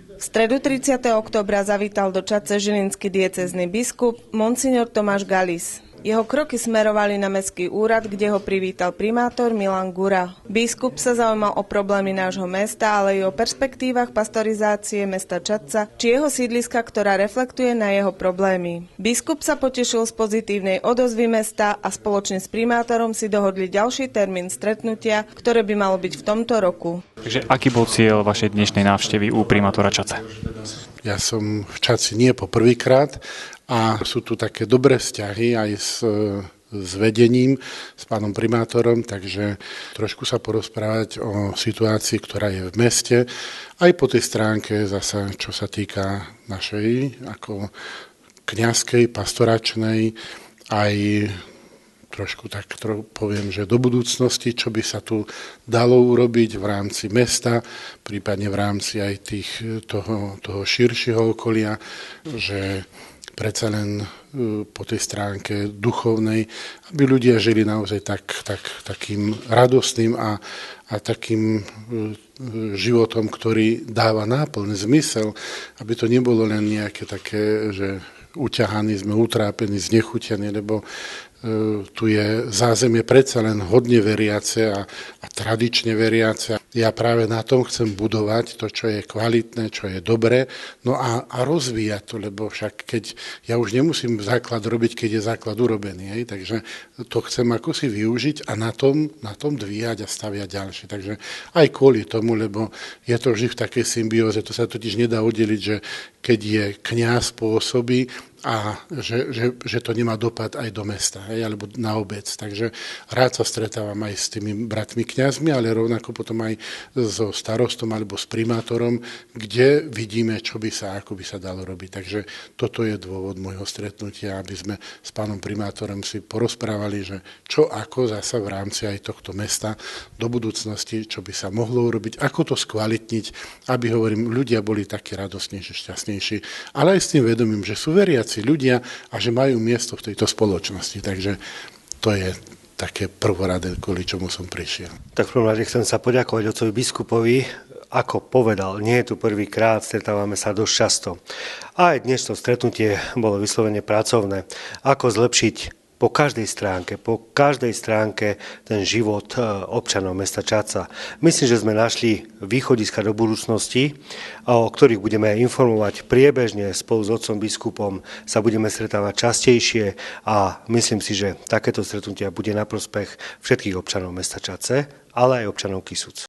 V stredu 30. októbra zavítal do Čadce žilinský diecézny biskup monsignor Tomáš Galis. Jeho kroky smerovali na mestský úrad, kde ho privítal primátor Milan Gura. Biskup sa zaujímal o problémy nášho mesta, ale i o perspektívach pastorizácie mesta Čadca, či jeho sídliska, ktorá reflektuje na jeho problémy. Biskup sa potešil z pozitívnej odozvy mesta a spoločne s primátorom si dohodli ďalší termín stretnutia, ktoré by malo byť v tomto roku. Takže aký bol cieľ vašej dnešnej návštevy u primátora Čadce? Ja som v Čadci nie po prvýkrát a sú tu také dobré vzťahy aj s vedením, s pánom primátorom, takže trošku sa porozprávať o situácii, ktorá je v meste, aj po tej stránke zasa, čo sa týka našej ako kňazskej, pastoračnej, aj trošku tak poviem, že do budúcnosti, čo by sa tu dalo urobiť v rámci mesta, prípadne v rámci aj toho širšieho okolia, že predsa len po tej stránke duchovnej, aby ľudia žili naozaj takým radostným a takým životom, ktorý dáva náplň, zmysel, aby to nebolo len nejaké také, že uťahaní sme, utrápení, znechutení, lebo tu je zázemie predsa len hodne veriace a tradične veriace. Ja práve na tom chcem budovať to, čo je kvalitné, čo je dobré, no a rozvíjať to, lebo však keď ja už nemusím základ robiť, keď je základ urobený, hej? Takže to chcem ako si využiť a na tom dvíjať a staviať ďalšie. Takže aj kvôli tomu, lebo je to vždy v takej symbióze, to sa totiž nedá oddeliť, že keď je kňaz pôsobí, a že to nemá dopad aj do mesta, hej, alebo na obec. Takže rád sa stretávam aj s tými bratmi kňazmi, ale rovnako potom aj so starostom alebo s primátorom, kde vidíme, ako by sa dalo robiť. Takže toto je dôvod môjho stretnutia, aby sme s pánom primátorom si porozprávali, že čo ako zasa v rámci aj tohto mesta do budúcnosti, čo by sa mohlo urobiť, ako to skvalitniť, aby, hovorím, ľudia boli takí radostnejší, šťastnejší, ale aj s tým vedomím, že sú veriaci ľudia a že majú miesto v tejto spoločnosti. Takže to je také prvoradé, kvôli čomu som prišiel. Tak v prvom rade chcem sa poďakovať otcovi biskupovi. Ako povedal, nie je tu prvýkrát, stretávame sa dosť často. A aj dnes to stretnutie bolo vyslovene pracovné. Ako zlepšiť po každej stránke ten život občanov mesta Čadca. Myslím, že sme našli východiska do budúcnosti, o ktorých budeme informovať priebežne spolu s otcom biskupom, sa budeme stretávať častejšie a myslím si, že takéto stretnutia bude na prospech všetkých občanov mesta Čadce, ale aj občanov Kysuc.